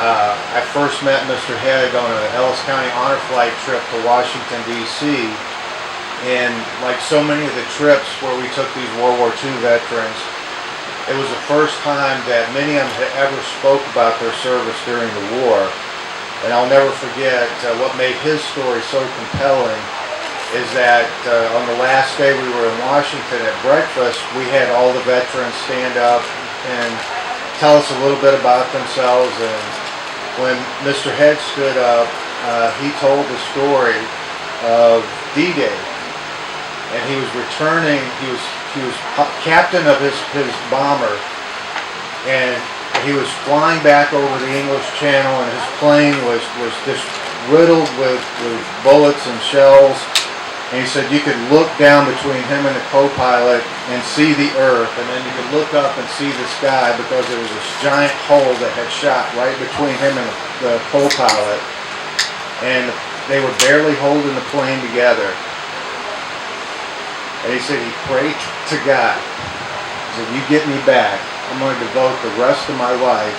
I first met Mr. Head on an Ellis County honor flight trip to Washington, D.C. And like so many of the trips where we took these World War II veterans, it was the first time that many of them had ever spoke about their service during the war. And I'll never forget what made his story so compelling is that on the last day we were in Washington at breakfast, we had all the veterans stand up and tell us a little bit about themselves. And when Mr. Head stood up, he told the story of D-Day. And he was returning, he was captain of his bomber, and he was flying back over the English Channel, and his plane was just riddled with bullets and shells. And he said you could look down between him and the co-pilot and see the earth, and then you could look up and see the sky because there was this giant hole that had shot right between him and the co-pilot. And they were barely holding the plane together. And he said he prayed to God. He said, you get me back. I'm going to devote the rest of my life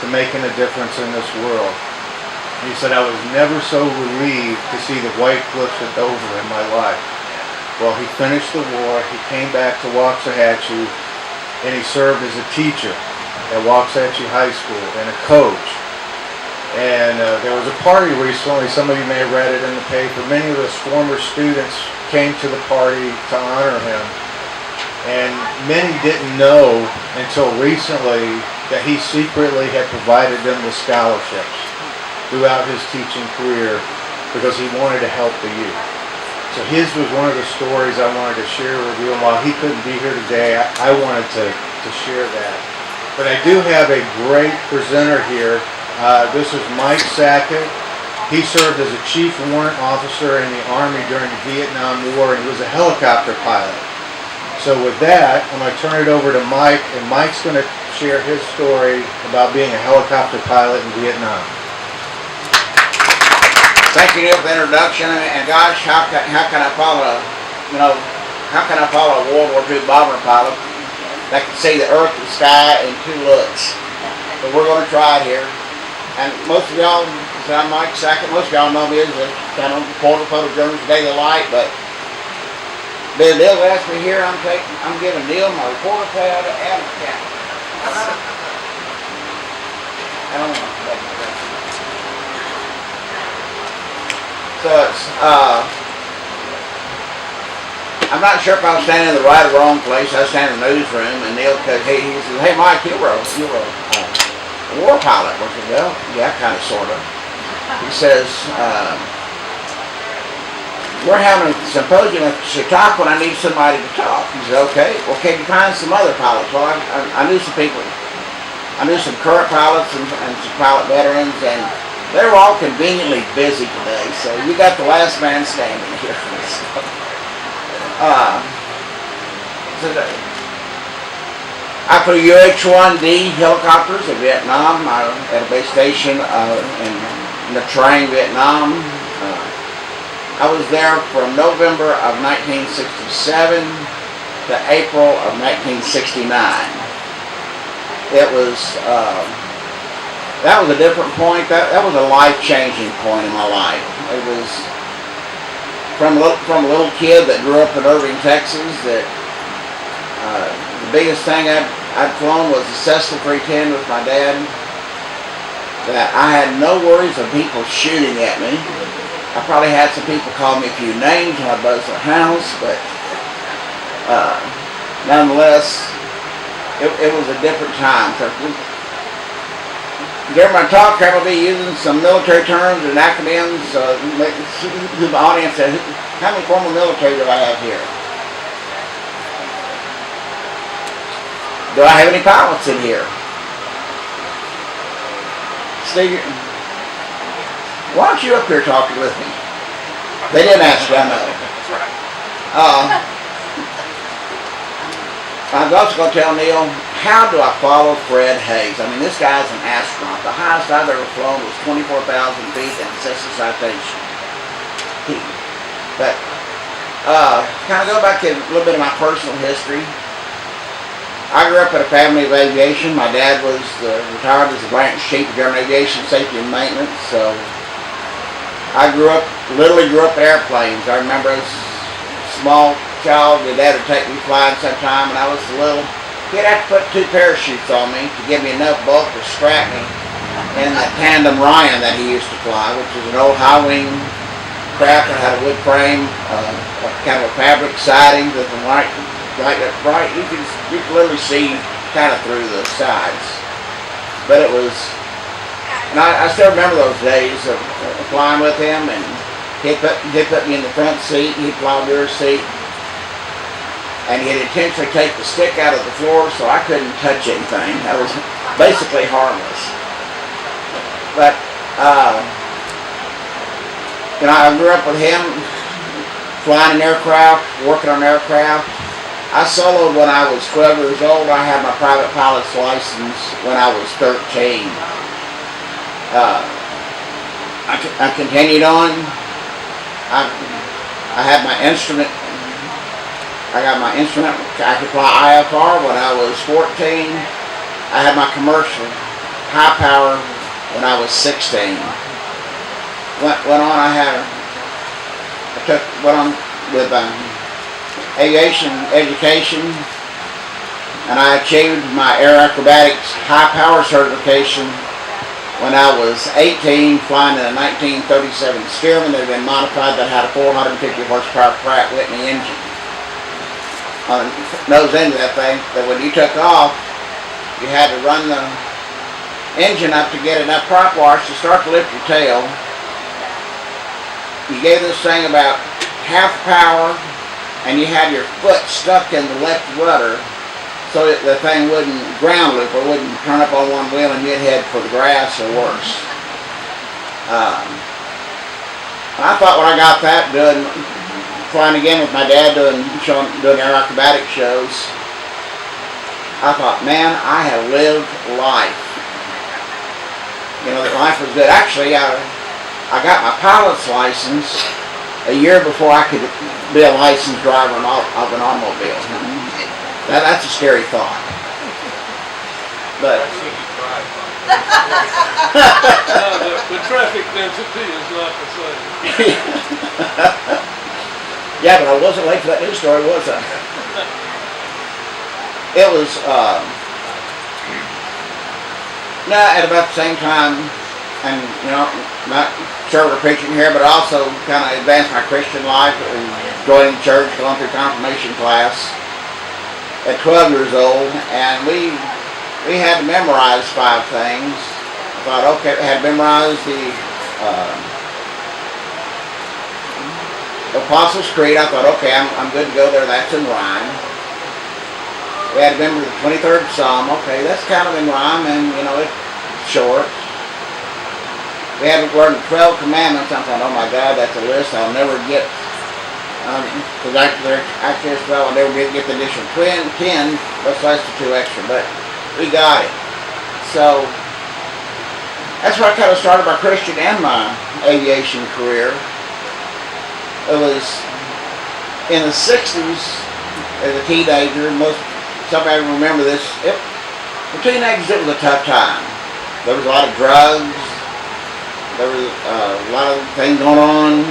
to making a difference in this world. He said, I was never so relieved to see the white cliffs of Dover in my life. Well, he finished the war. He came back to Waxahachie, and he served as a teacher at Waxahachie High School and a coach. And there was a party recently, some of you may have read it in the paper. Many of his former students came to the party to honor him. And many didn't know until recently that he secretly had provided them with scholarships throughout his teaching career because he wanted to help the youth. So his was one of the stories I wanted to share with you. And while he couldn't be here today, I wanted to share that. But I do have a great presenter here. This is Mike Sackett. He served as a chief warrant officer in the Army during the Vietnam War, and he was a helicopter pilot. So with that, I'm going to turn it over to Mike, and Mike's going to share his story about being a helicopter pilot in Vietnam. Thank you, Neil, for the introduction. And gosh, how can I follow a World War II bomber pilot that can see the earth and sky in two looks? But we're going to try it here. And most of y'all, I'm Mike Sackett, most of y'all know me as a kind of reporter, photojournalist, daily light, but Bill asked me here, I'm giving Neil my reporter pad and a camera. I don't know. So it's, I'm not sure if I was standing in the right or wrong place. I was standing in the newsroom, and Neil, he says, hey Mike, you're a war pilot. I said, well, yeah, kind of, sort of. He says, we're having a symposium at Chautauqua and I need somebody to talk. He said, okay, well, can you find some other pilots? Well, I knew some people. I knew some current pilots and some pilot veterans, and they were all conveniently busy today, so you got the last man standing here. I flew UH-1D helicopters in Vietnam at a base station in Nha Trang, Vietnam. I was there from November of 1967 to April of 1969. It was that was a different point. That was a life-changing point in my life. It was from a little kid that grew up in Irving, Texas. That the biggest thing I'd flown was the Cessna 310 with my dad. That I had no worries of people shooting at me. I probably had some people call me a few names when I buzzed their house, but nonetheless, it was a different time. During my talk, I'm going to be using some military terms and acronyms. The audience says, how many former military do I have here? Do I have any pilots in here? Steve, why aren't you up here talking with me? They didn't ask you, I know. I was also going to tell Neil, how do I follow Fred Hayes? I mean, this guy's an astronaut. The highest I've ever flown was 24,000 feet and Cessna citation. But kind of go back to a little bit of my personal history. I grew up in a family of aviation. My dad was retired as the branch chief of German Aviation Safety and Maintenance, so I literally grew up in airplanes. I remember as a small child, my dad would take me flying sometime, and I was little. He'd have to put 2 parachutes on me to give me enough bulk to strap me in that tandem Ryan that he used to fly, which is an old high wing craft that had a wood frame, kind of a fabric siding with the right upright. You could literally see kind of through the sides. But it was, and I still remember those days of flying with him, and he'd put me in the front seat, he'd fly the rear seat, and he'd intentionally take the stick out of the floor so I couldn't touch anything. That was basically harmless. But, I grew up with him, flying an aircraft, working on aircraft. I soloed when I was 12 years old. I had my private pilot's license when I was 13. I continued on. I had my instrument. I got my instrument. I could fly IFR when I was 14. I had my commercial high power when I was 16. Went on with aviation education, and I achieved my air acrobatics high power certification when I was 18, flying in a 1937 Stearman that had been modified that had a 450 horsepower Pratt Whitney engine on the nose end of that thing, that when you took off, you had to run the engine up to get enough prop wash to start to lift your tail. You gave this thing about half power, and you had your foot stuck in the left rudder so that the thing wouldn't ground loop or wouldn't turn up on one wheel and you'd head for the grass or worse. I thought when I got that, flying again with my dad doing air acrobatic shows, I thought, man, I have lived life. That life was good. Actually, I got my pilot's license a year before I could be a licensed driver of an automobile. That's a scary thought. But the traffic density is not the same. Yeah, but I wasn't late for that news story, was I? It was, at about the same time, and, not sure we're preaching here, but also kind of advanced my Christian life and joining church, going through confirmation class at 12 years old, and we had to memorize 5 things. I thought, okay, I had memorized the Apostles' Creed. I thought, okay, I'm good to go there. That's in rhyme. We had to remember the 23rd Psalm. Okay, that's kind of in rhyme, and it's short. We had to learn the 12 Commandments. I thought, oh my God, that's a list I'll never get. Because actually it's 12, I'll never get the additional 10, much less the 2 extra. But we got it. So that's where I kind of started my Christian and my aviation career. It was in the 60s as a teenager. Somebody remember this. For teenagers, it was a tough time. There was a lot of drugs. There was a lot of things going on.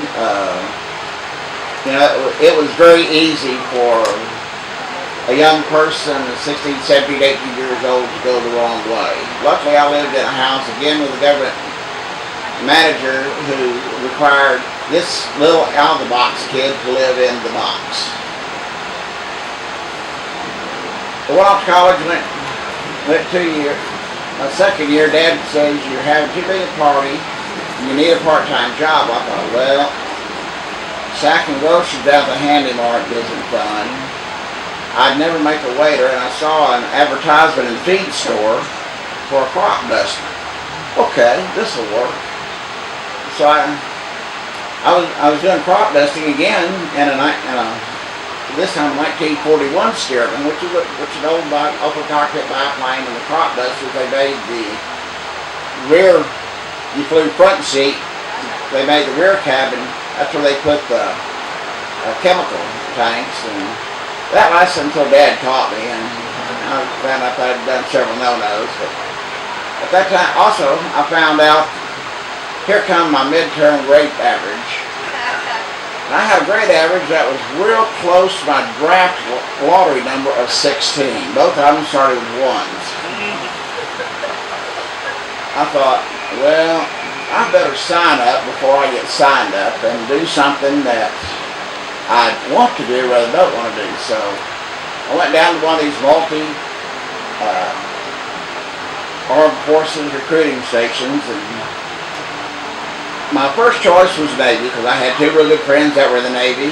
It was very easy for a young person, 16, 17, 18 years old, to go the wrong way. Luckily, I lived in a house, again, with a government manager who required this little out-of-the-box kid to live in the box. I went off to college, went 2 years. My second year, Dad says, you're having too big a party, and you need a part-time job. I thought, well, sacking groceries down the Handy Mart isn't fun. I'd never make a waiter, and I saw an advertisement in the feed store for a crop duster. Okay, this will work. So I was doing crop dusting again in this time 1941 Stearman, which is an old open cockpit biplane, and the crop dusters, they made the rear, you flew front seat, they made the rear cabin, that's where they put the chemical tanks, and that lasted until Dad taught me, and I found out I'd done several no-nos. But at that time, also, I found out, here come my midterm grade average. And I had a grade average that was real close to my draft lottery number of 16. Both of them started with ones. I thought, well, I better sign up before I get signed up and do something that I want to do rather than don't want to do. So I went down to one of these armed forces recruiting stations, and my first choice was Navy because I had two really good friends that were in the Navy.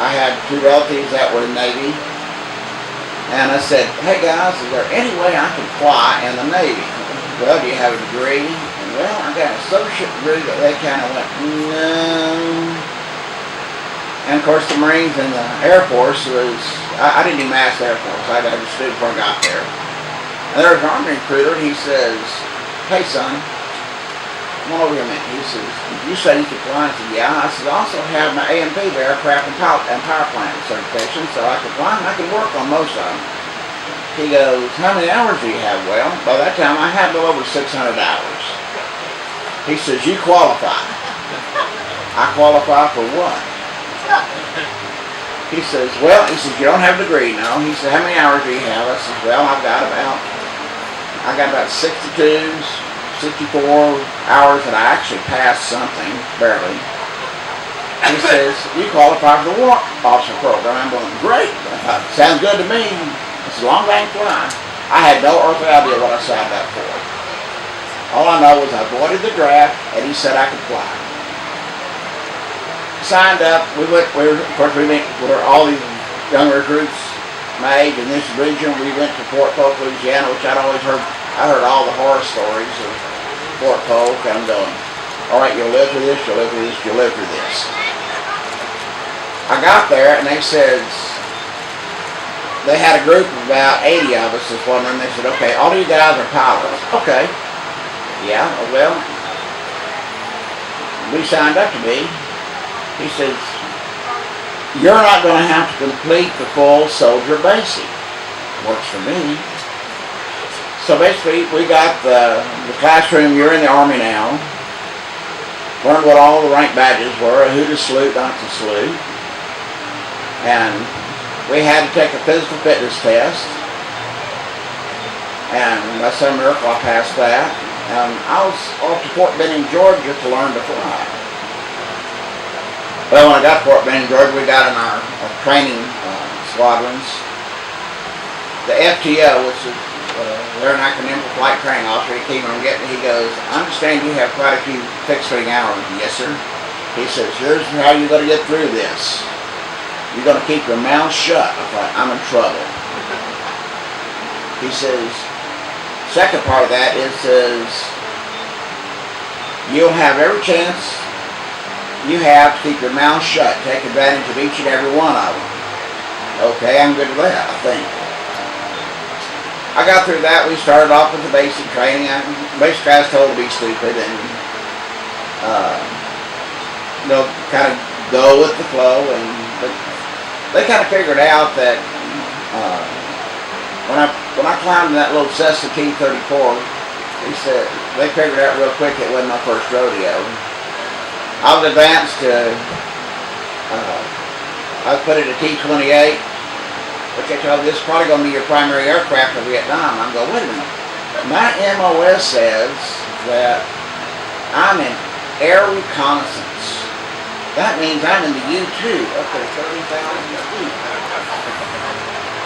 I had two relatives that were in the Navy. And I said, hey guys, is there any way I can fly in the Navy? Well, do you have a degree? And, well, I got an associate degree. That they kind of went, no. And of course the Marines and the Air Force was, I didn't even ask the Air Force. I understood before I got there. And there was an Army recruiter, and he says, hey son, come over here a minute. He says, did you say you could fly? I said, yeah. I said, I also have my AMP, the aircraft and power plant certification, so I can fly and I can work on most of them. He goes, how many hours do you have? Well, by that time I had a little over 600 hours. He says, you qualify. I qualify for what? He says, well, you don't have a degree, no. He said, how many hours do you have? I said, well, I got about 62, 64 hours that I actually passed something, barely. He says, you qualify for the War Officer Program. I'm going, great. I thought, sounds good to me. It's a long range fly. I had no earthly idea what I signed up for. All I know was I avoided the draft, and he said I could fly. Signed up. Of course, we went where all these young recruits made in this region. We went to Fort Polk, Louisiana, which I'd always heard. I heard all the horror stories of Fort Polk. I'm going, all right, you'll live through this, you'll live through this, you'll live through this. I got there, and they said, they had a group of about 80 of us this one, and they said, okay, all of you guys are pilots. Okay. Yeah, well, we signed up to be. He says, you're not going to have to complete the full soldier basic. Works for me. So basically, we got the classroom, you're in the Army now. Learned what all the rank badges were, who to salute, not to salute. And we had to take a physical fitness test. And by some miracle, I passed that. And I was off to Fort Benning, Georgia to learn to fly. Well, when I got to Fort Benning, Georgia, we got in our training squadrons. The FTO, which is they're an acronym for Flight Training Officer, he came on getting me. He goes, I understand you have quite a few fixed wing hours. Yes, sir. He says, here's how you're going to get through this. You're going to keep your mouth shut. I thought, I'm in trouble. He says, second part of that is, you'll have every chance you have to keep your mouth shut. Take advantage of each and every one of them. Okay, I'm good with that, I think. I got through that. We started off with the basic training. Basically, I was told to be stupid and, kind of go with the flow. But they kind of figured out that when I climbed that little Cessna T-34, they figured out real quick it wasn't my first rodeo. I was advanced to, I was put in a T-28. Which I told them, this is probably going to be your primary aircraft in Vietnam. I'm going, wait a minute. My MOS says that I'm in air reconnaissance. That means I'm in the U-2 up to 30,000 feet.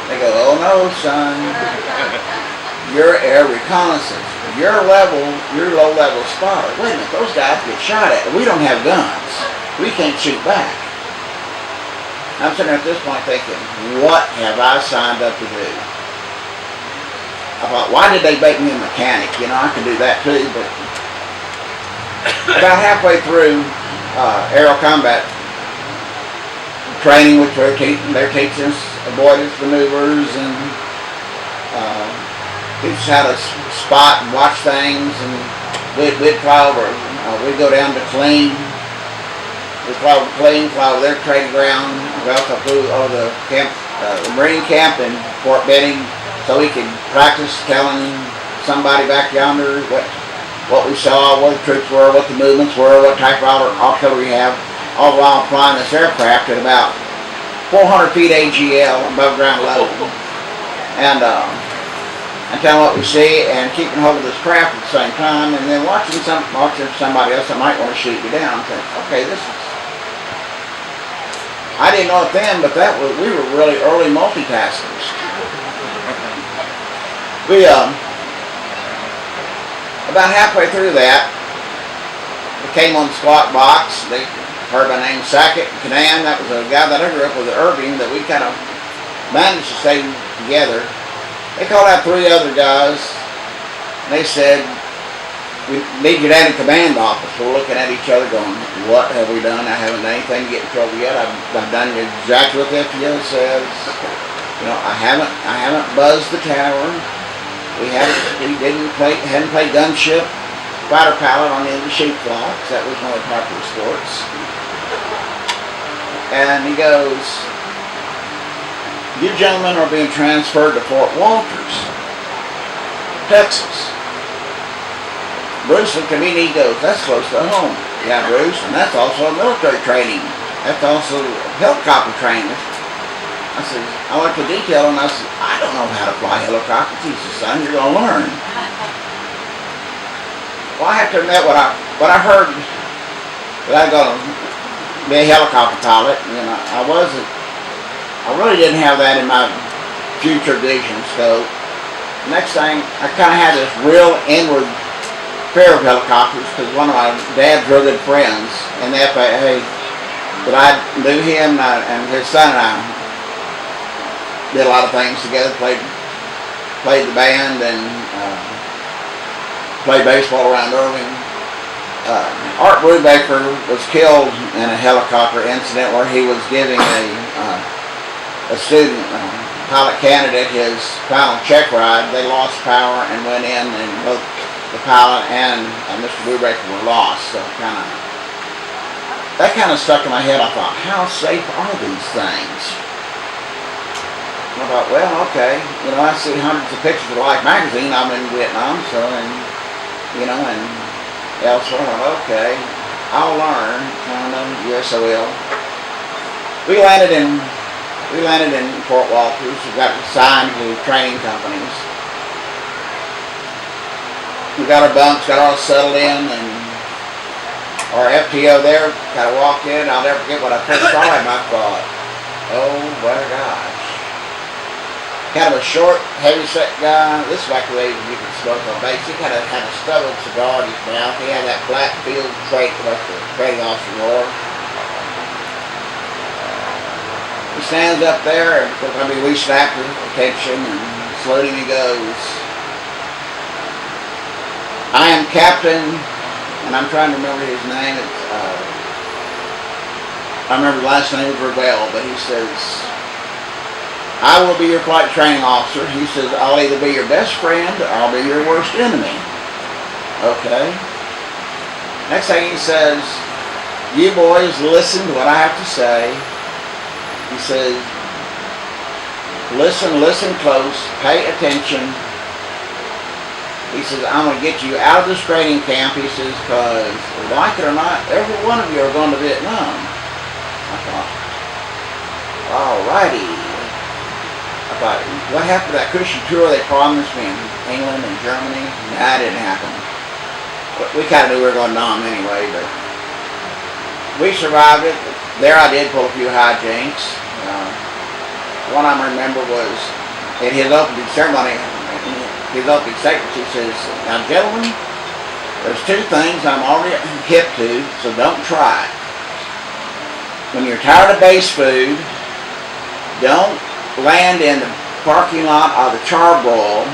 They go, oh no, son. You're air reconnaissance. You're low-level spotter. Wait a minute, those guys get shot at. We don't have guns. We can't shoot back. I'm sitting there at this point thinking, what have I signed up to do? I thought, why did they make me a mechanic? I can do that too, but about halfway through aero combat training, which they're teaching us avoidance maneuvers and teach us how to spot and watch things, and we'd fly over, we'd go down to clean. We fly over their training ground. We also flew over the Marine camp in Fort Benning, so we could practice telling somebody back yonder what we saw, where the troops were, what the movements were, what type of artillery we have, all while flying this aircraft at about 400 feet AGL, above ground level, and telling what we see and keeping hold of this craft at the same time, and then watching somebody else that might want to shoot you down. And think, okay, this is. I didn't know it then, but we were really early multitaskers. We about halfway through that, we came on the squat box. They heard my name, Sackett and Canan. That was a guy that I grew up with at Irving that we kind of managed to stay together. They called out 3 other guys, and they said, "We need you down in command office." We're looking at each other going, "What have we done? I haven't done anything to get in trouble yet. I've done exactly what the FTO says. You know, I haven't buzzed the tower. We hadn't played gunship, fighter pilot on the end of the sheep flocks. That was one of the popular sports." And he goes, "You gentlemen are being transferred to Fort Walters, Texas." Bruce looked at me and he goes, "That's close to home." "Yeah, Bruce, and that's also military training. That's also helicopter training." I said, I went to detail and I said, "I don't know how to fly helicopters." He said, "Son, you're going to learn." Well, I have to admit, what I heard that I was going to be a helicopter pilot, you know, I really didn't have that in my future vision scope. Next thing, I kind of had this real inward fear of helicopters because one of my dad's real good friends in the FAA, that I knew him and his son and I did a lot of things together, played the band and played baseball around Irving. Art Brubaker was killed in a helicopter incident where he was giving a student, pilot candidate, his final check ride. They lost power and went in, and both the pilot and Mr. Brubaker were lost. So that kind of stuck in my head. I thought, how safe are these things? I thought, well, okay, you know, I see hundreds of pictures of Life magazine. I'm in Vietnam, so, and, you know, and elsewhere. I thought, okay, I'll learn, kind of, yes I will. We landed in Fort Walters. We got assigned to training companies. We got our bunks, got all settled in, and our FTO there kind of walked in. I'll never forget what I first saw him. I thought, oh my gosh. Kind of a short, heavy-set guy. This is back in the days when you could smoke on base. He kind of had a stubborn cigar in his mouth. He had that black field trait like the training officer wore. He stands up there, and we snapped his attention, and saluting he goes, "I am Captain," and I'm trying to remember his name. I remember the last name was Rebel, but he says, "I will be your flight training officer." He says, "I'll either be your best friend or I'll be your worst enemy." Okay. Next thing he says, "You boys listen to what I have to say." He says, listen close, pay attention." He says, "I'm going to get you out of this training camp." He says, "because like it or not, every one of you are going to Vietnam." I thought, alrighty. I thought, what happened to that cushy tour they promised me in England and Germany? That didn't happen. We kind of knew we were going to Nam anyway, but we survived it. There I did pull a few hijinks. One I remember was in his opening ceremony, his opening statement, he says, "Now gentlemen, there's 2 things I'm already hip to, so don't try it. When you're tired of base food, don't land in the parking lot of the charbroil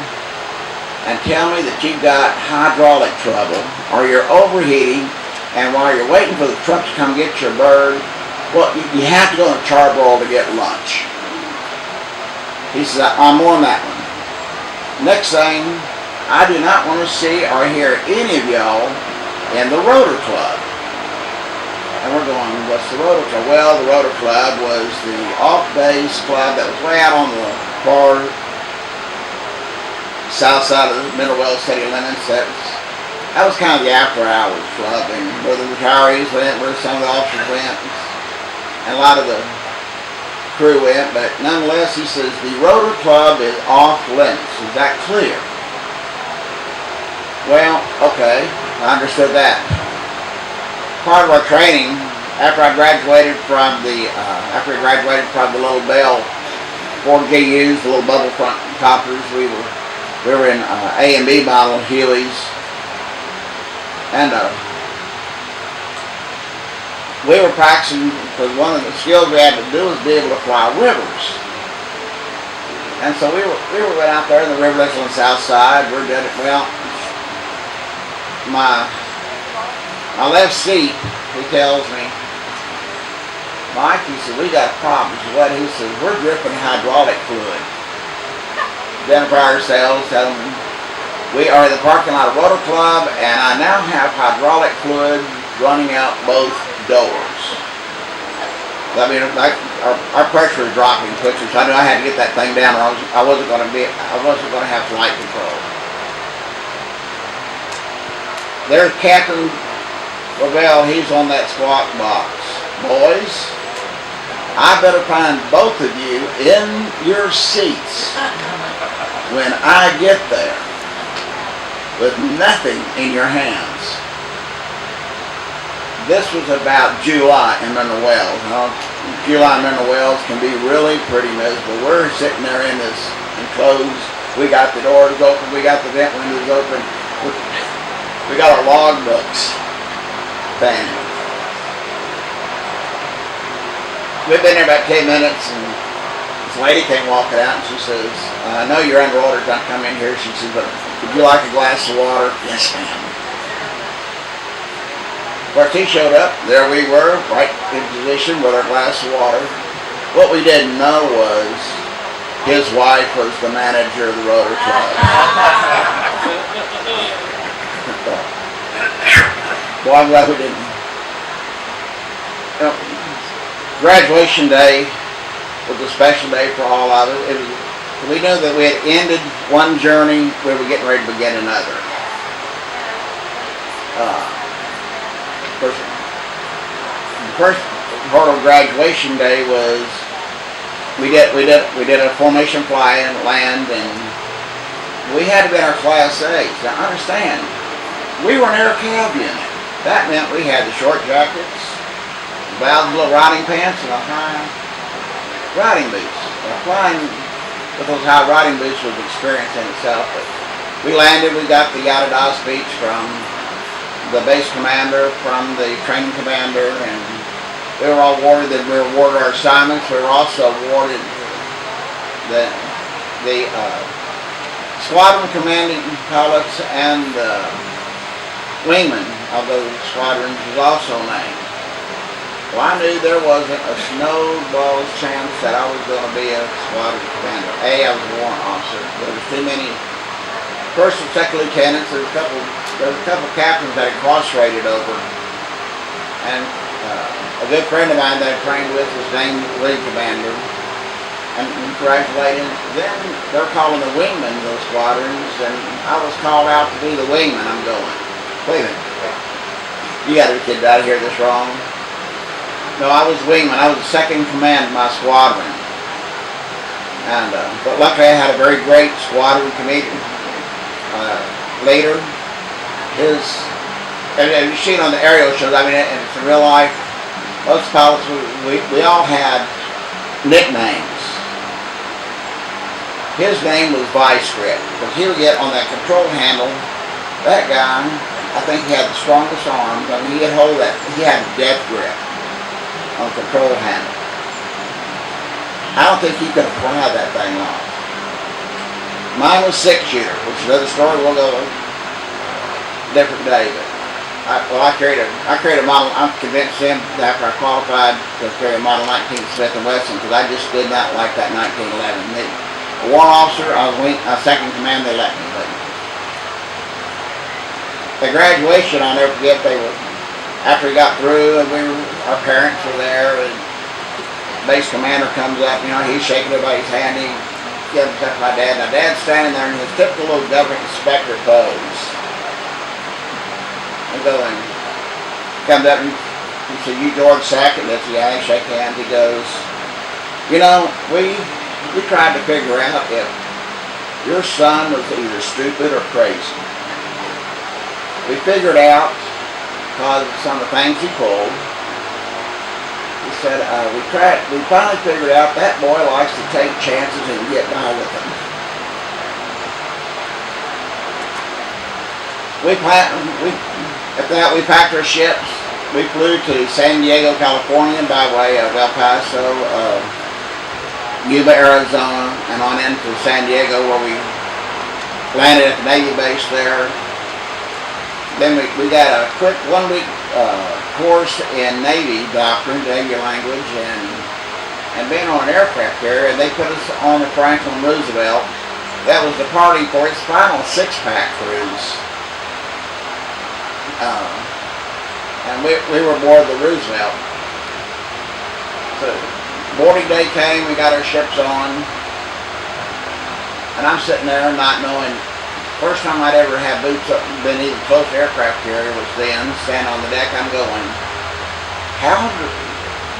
and tell me that you've got hydraulic trouble or you're overheating, and while you're waiting for the truck to come get your bird, well, you have to go to charbroil to get lunch." He says, "I'm on that one. Next thing, I do not want to see or hear any of y'all in the Rotor Club." And we're going, what's the Rotor Club? Well, the Rotor Club was the off-base club that was way out on the far south side of the Mineral Wells city limits. That was kind of the after hours club, and where the retirees went, where some of the officers went, and a lot of the crew went. But nonetheless, he says the Rotor Club is off limits. Is that clear? Well, okay, I understood that. Part of our training, after I graduated from the Little Bell 4GUs, the little bubble front toppers, we were in A and B model Hueys, and we were practicing because one of the skills we had to do was be able to fly rivers. And so we went out there in the river that's on the south side. We're doing it well. My left seat, he tells me, Mike, he said, we got problems. What? He said, we're dripping hydraulic fluid. Identify ourselves, tell them, we are in the parking lot of Rotor Club, and I now have hydraulic fluid running out both doors. I mean, our pressure is dropping quickly, so I knew I had to get that thing down, or I wasn't going to have flight control. There's Captain Lavelle, he's on that squawk box. Boys, I better find both of you in your seats when I get there with nothing in your hands. This was about July in Mineral Wells. July in Mineral Wells can be really pretty miserable. We're sitting there in this enclosed, we got the doors open, we got the vent windows open, we got our log books. Bang. We've been there about 10 minutes, and this lady came walking out, and she says, I know you're underwater, don't come in here. She says, but would you like a glass of water? Yes, ma'am. Of course, he showed up. There we were, right in position with our glass of water. What we didn't know was his wife was the manager of the Rotor Club. Well, I'm glad we didn't. Graduation day was a special day for all of us. We knew that we had ended one journey, we were getting ready to begin another. The first part of graduation day was we did a formation fly and land, and we had to be in our Class A's. Now understand, we were an air cab unit. That meant we had the short jackets, valves, little riding pants, and a high riding boots. Flying with those high riding boots was an experience in itself. But we landed, we got the Yada speech from the base commander, from the training commander, and we were all awarded that we were awarded our assignments. We were also awarded the squadron commanding pilots and wingman of those squadrons was also named. Well, I knew there wasn't a snowball's chance that I was going to be a squadron commander. I was a warrant officer. There was too many first and second lieutenants. There was a couple captains that had cross-rated over. And a good friend of mine that I trained with was named lead commander. And congratulated. Then they're calling the wingman of those squadrons, and I was called out to be the wingman. I'm going, wait a minute. You got to get out of here this wrong. No, I was wingman. I was the second in command of my squadron. And but luckily I had a very great squadron commander leader. And you see it on the aerial shows. I mean, and it's in real life. Most pilots, we all had nicknames. His name was Vice Grip, because he would get on that control handle. That guy, I think he had the strongest arms. I mean, he had a death grip on the control handle. I don't think he could have fly that thing off. Mine was 6-shooter, which is another story. We'll go a different day. But I carried a model. I'm convinced him that after I qualified to carry a Model 19 Smith & Wesson, because I just did not like that 1911. A warrant officer, I was second in command. They let me. But the graduation, I'll never forget. After we got through, and our parents were there, and base commander comes up. You know, he's shaking everybody's hand. Give him to my dad. Now Dad's standing there in his typical little government inspector pose. I'm going, comes up and he said, "You George Sackett?" That's yeah, I shake hands. He goes, "You know, we tried to figure out if your son was either stupid or crazy. We figured out because of some of the things he pulled. He said, we finally figured out that boy likes to take chances and get by with them. We packed our ships. We flew to San Diego, California by way of El Paso, Yuba, Arizona, and on into San Diego where we landed at the Navy base there. Then we got a quick 1 week course in Navy doctrine, Navy language, and being on an aircraft carrier, and they put us on the Franklin Roosevelt. That was the party for its final six-pack cruise. And we were aboard the Roosevelt. So boarding day came, we got our ships on, and I'm sitting there not knowing. First time I'd ever had boots up, been even close to aircraft carrier was then, standing on the deck, I'm going,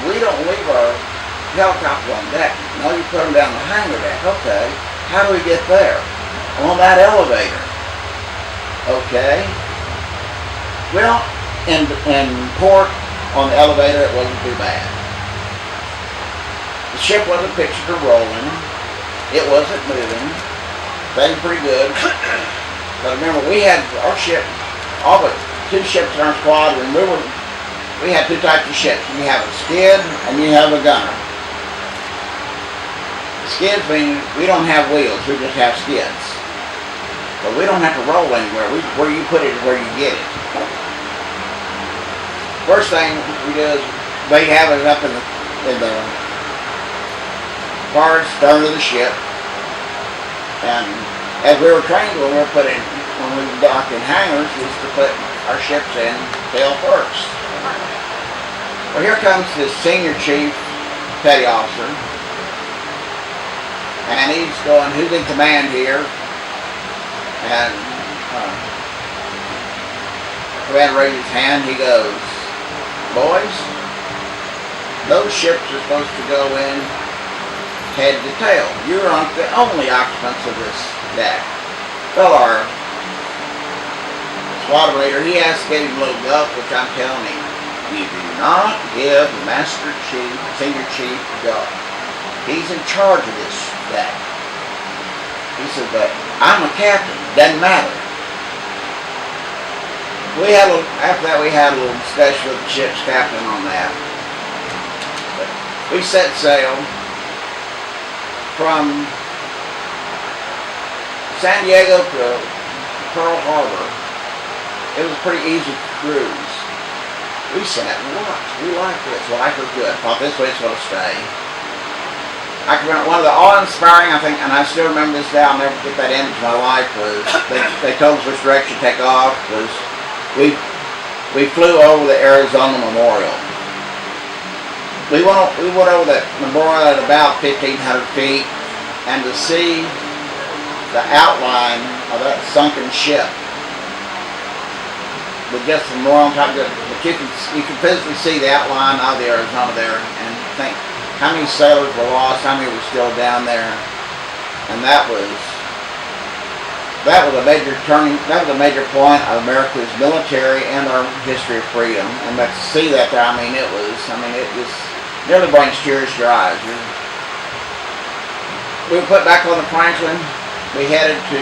we don't leave our helicopter on deck. No, you put them down the hangar deck. Okay. How do we get there? On that elevator. Okay. Well, in port, on the elevator, it wasn't too bad. The ship wasn't pitched or rolling. It wasn't moving. They were pretty good. But remember, we had our ship, all but two ships in our squadron. We had two types of ships. You have a skid and you have a gunner. Skids mean we don't have wheels, we just have skids. But we don't have to roll anywhere. Where you put it is where you get it. First thing we do is they have it up in the far stern of the ship. And as we were trained when we docked in hangars, we used to put our ships in tail first. Well, here comes this senior chief petty officer, and he's going, "Who's in command here?" And the commander raised his hand. He goes, "Boys, those ships are supposed to go in head to tail. You're the only occupants of this deck." Well, our squadron leader, he gave him a little guff, which I'm telling him, you do not give the master chief, senior chief, guff. He's in charge of this deck. He said, "But I'm a captain, doesn't matter." After that we had a little discussion with the ship's captain on that. But we set sail from San Diego to Pearl Harbor. It was a pretty easy cruise. We sat and watched. We liked this. Life was good. Thought this way it's going to stay. I can remember one of the awe-inspiring, I think, and I still remember this day, I'll never get that image in my life, was they told us which direction to take off, was we flew over the Arizona Memorial. We went over that memorial at about 1,500 feet, and to see the outline of that sunken ship, with just the memorial on top of it, but you can physically see the outline of the Arizona there, and think how many sailors were lost, how many were still down there, and that was a major point of America's military and our history of freedom, and to see that there, it just nearly brings tears to your eyes. We were put back on the Franklin. We headed to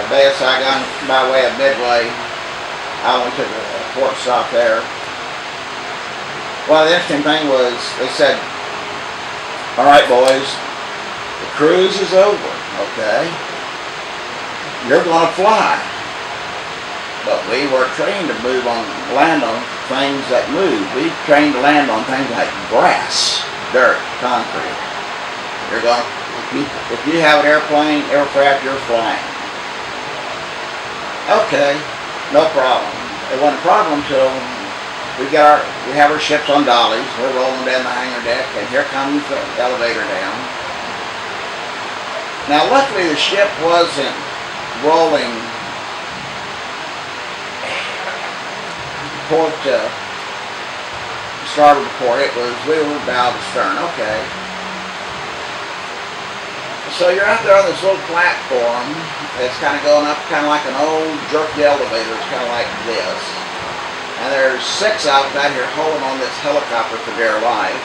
Bay of Saigon by way of Midway. I only took a port stop there. Well, the interesting thing was they said, "All right, boys, the cruise is over, okay? You're going to fly." But we were trained to land on things that move. We trained to land on things like grass, dirt, concrete. If you have an aircraft, you're flying. Okay, no problem. It wasn't a problem until we have our ships on dollies. We're rolling down the hangar deck, and here comes the elevator down. Now, luckily, the ship wasn't rolling port to starboard port. We were bow to stern. Okay. So you're out there on this little platform that's kind of going up, kind of like an old jerky elevator. It's kind of like this. And there's 6 of them out here holding on this helicopter for dear life.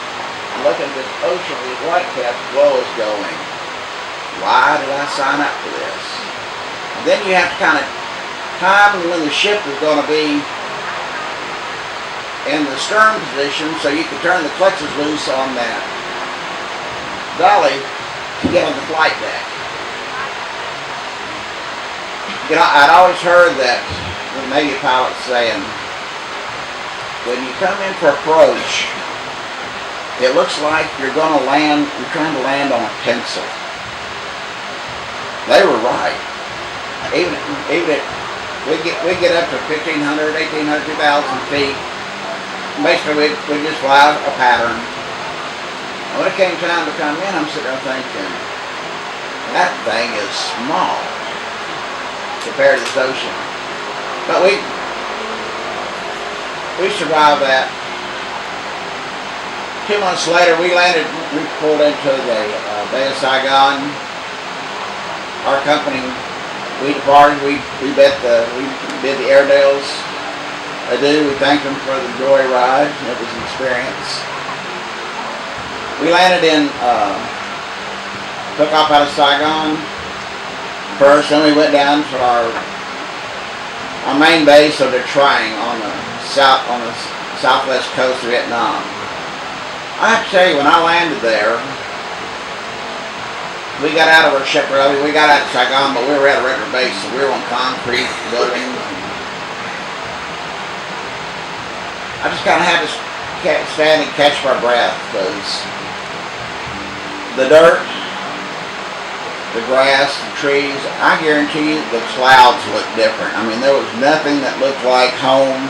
And looking at this ocean with these white caps below us going, why did I sign up for this? And then you have to kind of time when the ship is going to be in the stern position so you can turn the clutches loose on that dolly to get on the flight deck. You know, I'd always heard that the Navy pilots saying, when you come in for approach, it looks like you're trying to land on a pencil. They were right. Even at, we get up to 1,500, 1,800, 2,000 feet. Basically, we just fly a pattern. And when it came time to come in, I'm sitting there thinking, that thing is small compared to this ocean. But we survived that. 2 months later, we pulled into the Bay of Saigon. Our company, we departed. We did the Airedales. We thanked them for the joy ride. It was an experience. We landed took off out of Saigon first, then we went down to our main base of the Trang on the southwest coast of Vietnam. I have to tell you, when I landed there, we got out of our ship early. We got out of Saigon, but we were at a regular base, so we were on concrete buildings. I just kind of had to stand and catch my breath because the dirt, the grass, the trees, I guarantee you the clouds look different. I mean, there was nothing that looked like home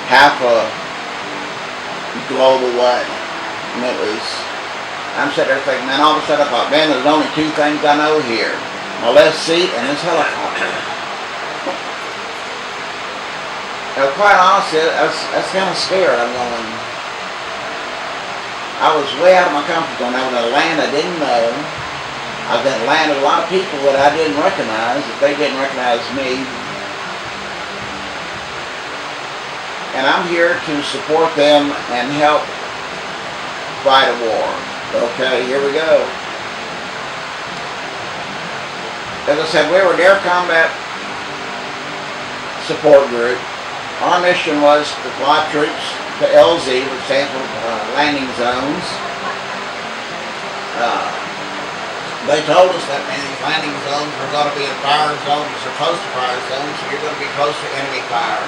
half a globe away. And I'm sitting there thinking, man, all of a sudden I thought, man, there's only 2 things I know here. My left seat and this helicopter. Now, quite honestly, that's kind of scared. I was way out of my comfort zone. I was in a land I didn't know. I was in a land of a lot of people that I didn't recognize, that they didn't recognize me. And I'm here to support them and help fight a war. Okay, here we go. As I said, we were an air combat support group. Our mission was to fly troops to LZ, which stands for landing zones. They told us that many of these landing zones were going to be in fire zones or close to fire zones, so you're going to be close to enemy fire.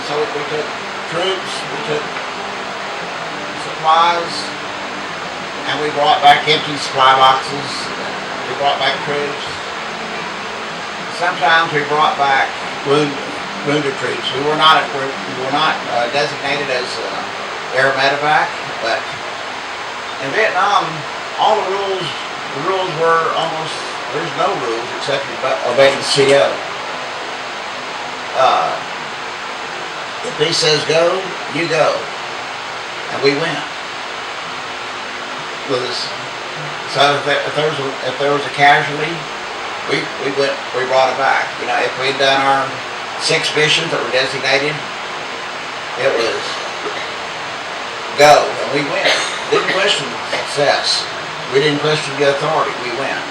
So we took troops, we took supplies, and we brought back empty supply boxes. We brought back troops. Sometimes we brought back wounded troops. We were not designated as air medevac, but in Vietnam, all the rules were almost, there's no rules except obeying the CO. If he says go, you go. And we went. So if there was a casualty, we brought it back. You know, if we'd done our 6 missions that were designated, it was go, and we went. Didn't question success. We didn't question the authority. We went.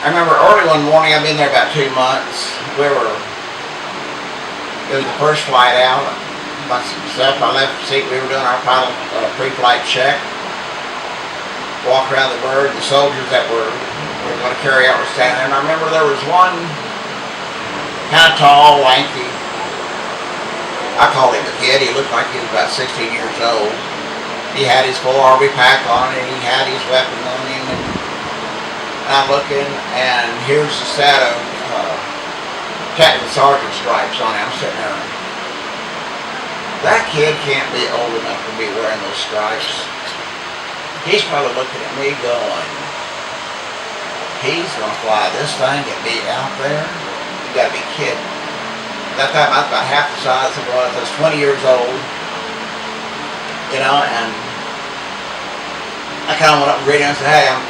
I remember early one morning, I've been there about 2 months. It was the first flight out. Myself, my left seat, we were doing our final pre-flight check. Walk around the bird. The soldiers that were going to carry out were standing there. And I remember there was one kind of tall, lanky. I called him a kid. He looked like he was about 16 years old. He had his full RV pack on and he had his weapon on him. And I'm looking, and here's the set of Captain Sergeant stripes on him. I'm sitting there. That kid can't be old enough to be wearing those stripes. he's probably looking at me going, he's gonna fly this thing and be out there? You gotta be kidding. At that time I was about half the size I was. I was 20 years old. You know, and I kind of went up and greeted him and said, hey, I'm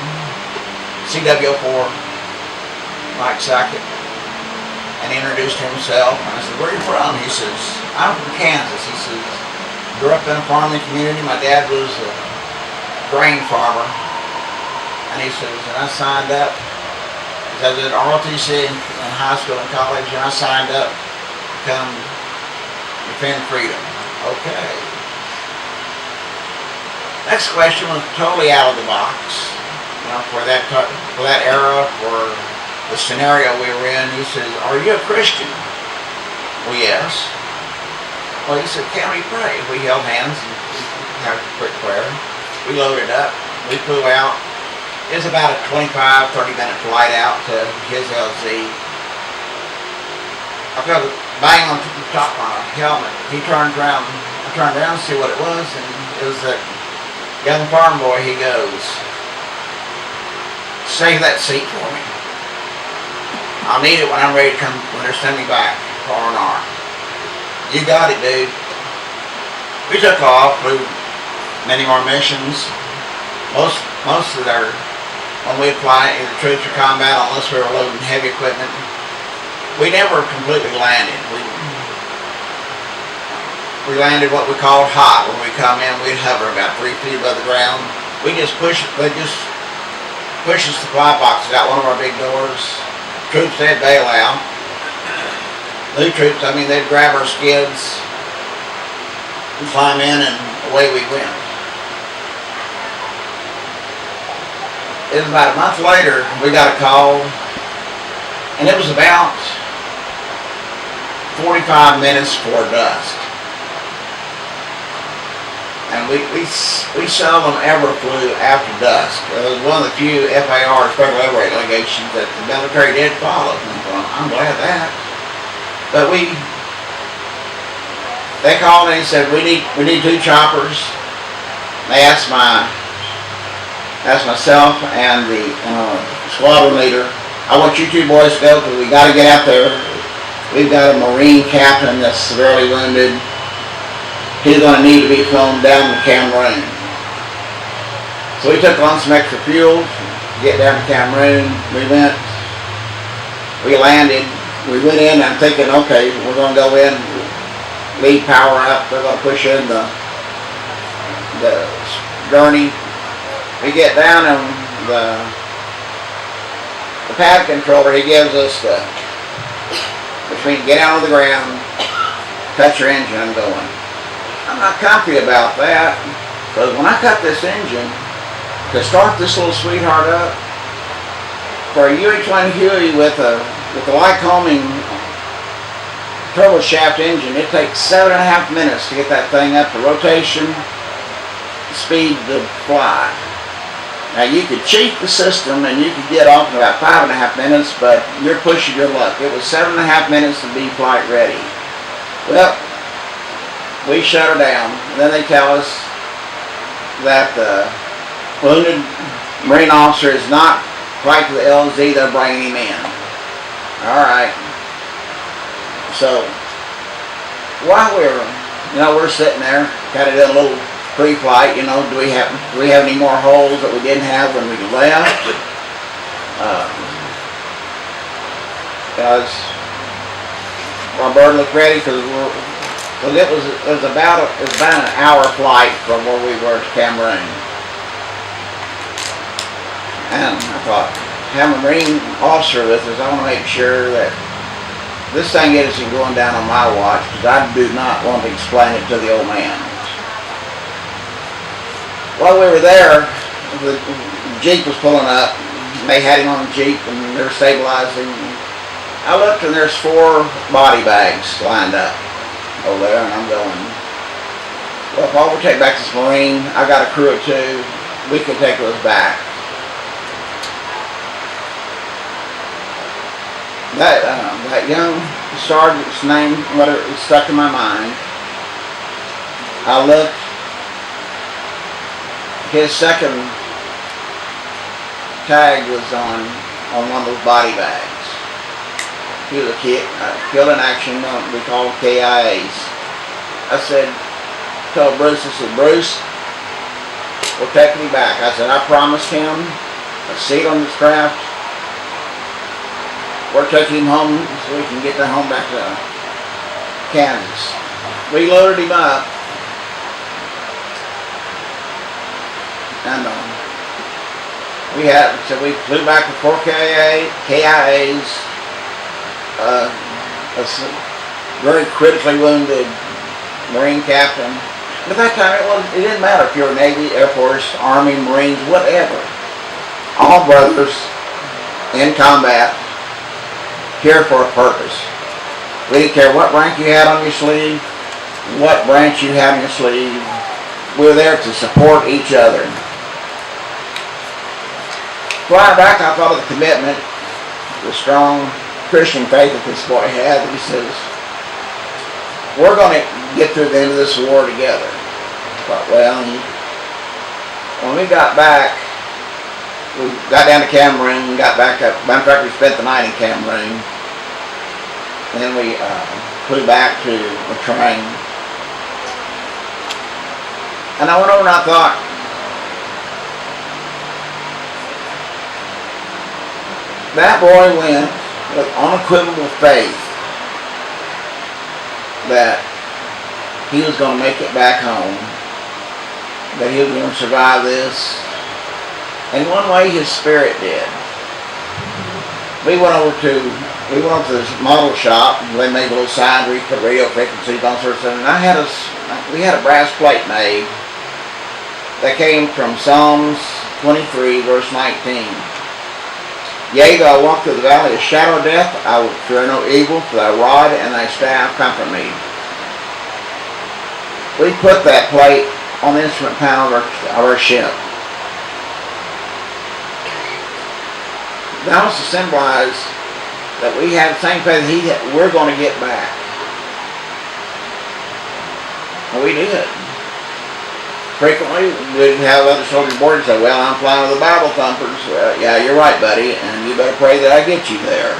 CW04, Mike Sackett. And he introduced himself. And I said, where are you from? He says, I'm from Kansas. He says, grew up in a farming community. My dad was a grain farmer. And he says, and I signed up. I was at ROTC in high school and college, and I signed up to come defend freedom. Okay. Next question was totally out of the box. You know, for that era, for the scenario we were in. He says, are you a Christian? Well, yes. Well, he said, can we pray? We held hands and had a quick prayer. We loaded up. We flew out. It was about a 25, 30-minute flight out to his LZ. I felt a bang on the top of my helmet. He turned around. I turned around to see what it was, and it was that young farm boy. He goes, save that seat for me. I'll need it when I'm ready to come, when they're sending me back for R&R. You got it, dude. We took off, flew many more missions. Most of their, when we'd fly either troops or combat, unless we were loading heavy equipment, we never completely landed. We landed what we called hot. When we come in, we'd hover about 3 feet above the ground. We just push the supply boxes out one of our big doors. Troops, they'd bail out. New troops, I mean, they'd grab our skids and climb in, and away we went. It was about a month later, we got a call, and it was about 45 minutes before dusk. And we seldom ever flew after dusk. It was one of the few FAR, Special Air Regulations, that the military did follow. I'm glad of that. But they called and they said, we need 2 choppers. They asked myself and the squadron leader, I want you 2 boys to go because we got to get out there. We've got a Marine captain that's severely wounded. He's going to need to be flown down to Cameroon. So we took on some extra fuel to get down to Cameroon. We landed. We went in, I'm thinking, okay, we're going to go in, lead power up. They're going to push in the gurney. We get down, and the pad controller, he gives us between get out on the ground, cut your engine, I'm going. I'm not comfy about that, because when I cut this engine, to start this little sweetheart up, for a UH-1 Huey with a Lycoming turbo shaft engine, it takes 7.5 minutes to get that thing up to rotation speed to fly. Now you could cheat the system and you could get off in about 5.5 minutes, but you're pushing your luck. It was 7.5 minutes to be flight ready. Well, we shut her down, and then they tell us that the wounded Marine officer is not quite to the LZ, they're bringing him in. Alright. So, while we're sitting there, kind of doing a little pre-flight, do we have any more holes that we didn't have when we left? Our bird looked ready because it was about an hour flight from where we were to Cameroon. And I thought, have a Marine officer with us, I want to make sure that this thing isn't going down on my watch, because I do not want to explain it to the old man. While we were there, the Jeep was pulling up. They had him on the Jeep and they were stabilizing. I looked and there's 4 body bags lined up over there, and I'm going, well, if I'll take back this Marine, I got a crew of 2, we can take those back. That young sergeant's name, whatever, it stuck in my mind. I looked. his second tag was on one of those body bags. He was killed in action, we call them KIAs. I told Bruce, Bruce, we're taking him back. I said, I promised him a seat on this craft. We're taking him home so we can get home back to Kansas. We loaded him up. And we flew back with 4 KIAs, a very critically wounded Marine captain. At that time, it didn't matter if you were Navy, Air Force, Army, Marines, whatever. All brothers in combat, here for a purpose. We didn't care what rank you had on your sleeve, what branch you had on your sleeve. We were there to support each other. Flying back, I thought of the commitment, the strong Christian faith that this boy had. He says, we're going to get through the end of this war together. I thought, well, when we got back, we got down to Cameroon, got back up. Matter of fact, we spent the night in Cameroon. And then we flew back to Latrine. And I went over and I thought, that boy went with unequivocal faith that he was going to make it back home, that he was going to survive this. And one way his spirit did. We went over to this model shop. They made a little sign where you put radio frequencies on sorts of stuff. And we had a brass plate made that came from Psalms 23, verse 19. Yea, though I walk through the valley of the shadow of death, I will fear no evil, for thy rod and thy staff comfort me. We put that plate on the instrument panel of our ship. That was to symbolize that we had the same faith that we're going to get back. And we did. Frequently, we'd have other soldiers aboard and say, well, I'm flying with the Bible thumpers. Well, yeah, you're right, buddy, and you better pray that I get you there.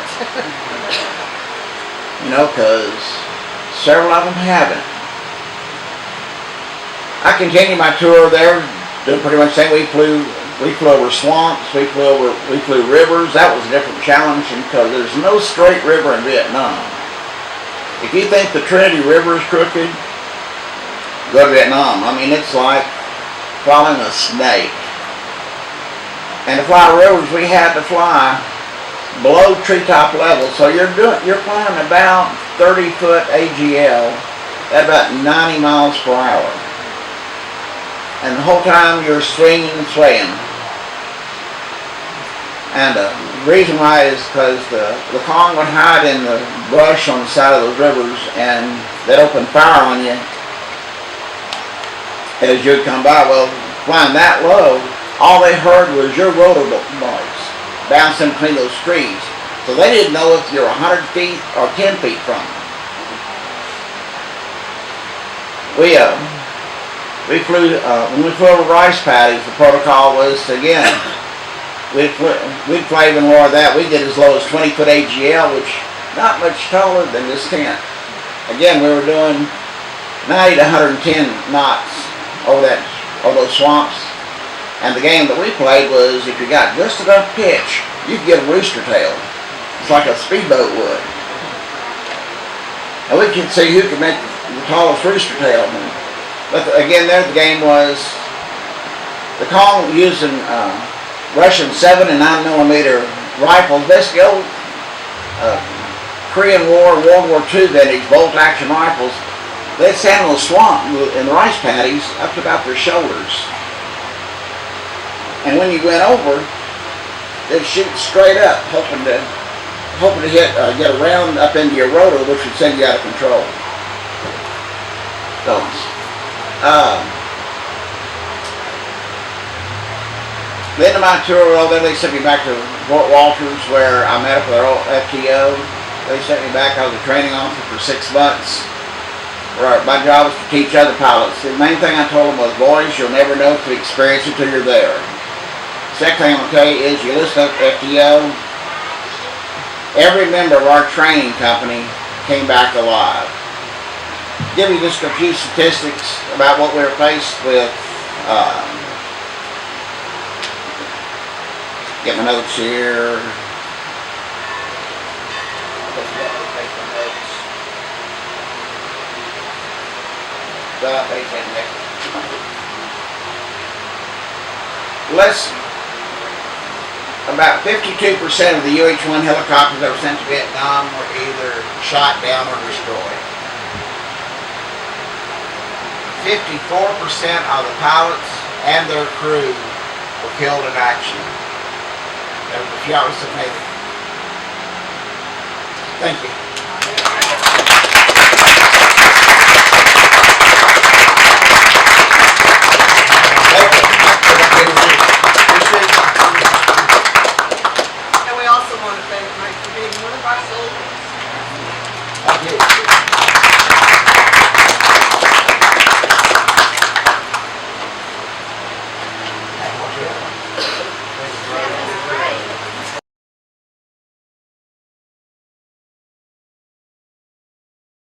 Because several of them haven't. I continued my tour there, doing pretty much the same. We flew over swamps, we flew rivers. That was a different challenge because there's no straight river in Vietnam. If you think the Trinity River is crooked, go to Vietnam. I mean, it's like following a snake. And to fly rivers, we had to fly below treetop level. So you're flying about 30-foot AGL at about 90 miles per hour. And the whole time you're swinging and swaying. And the reason why is because the Kong would hide in the brush on the side of those rivers, and they'd open fire on you as you'd come by. Well, flying that low, all they heard was your rotor noise bouncing between those trees. So they didn't know if you're 100 feet or 10 feet from them. We flew, when we flew over rice paddies, the protocol was, again, we'd fly even lower than that. We get as low as 20-foot AGL, which not much taller than this tent. Again, we were doing 90 to 110 knots over those swamps. And the game that we played was, if you got just enough pitch, you could get a rooster tail. It's like a speedboat would. And we could see who could make the tallest rooster tail. But again, there the game was the Kong using Russian 7 and 9mm rifles, basically old Korean War, World War II vintage bolt action rifles. They'd stand in the swamp in the rice paddies up to about their shoulders. And when you went over, they'd shoot straight up, hoping to get a round up into your rotor, which would send you out of control. So, the end of my tour, then they sent me back to Fort Walters, where I met up with our old FTO. They sent me back. I was a training officer for 6 months. My job was to teach other pilots. The main thing I told them was, boys, you'll never know if you experience it till you're there. Second thing I'm going to tell you is you listen up to FTO. Every member of our training company came back alive. Give you just a few statistics about what we were faced with. Get my notes here. About 52% of the UH-1 helicopters that were sent to Vietnam were either shot down or destroyed. 54% of the pilots and their crew were killed in action. That was the Thank you.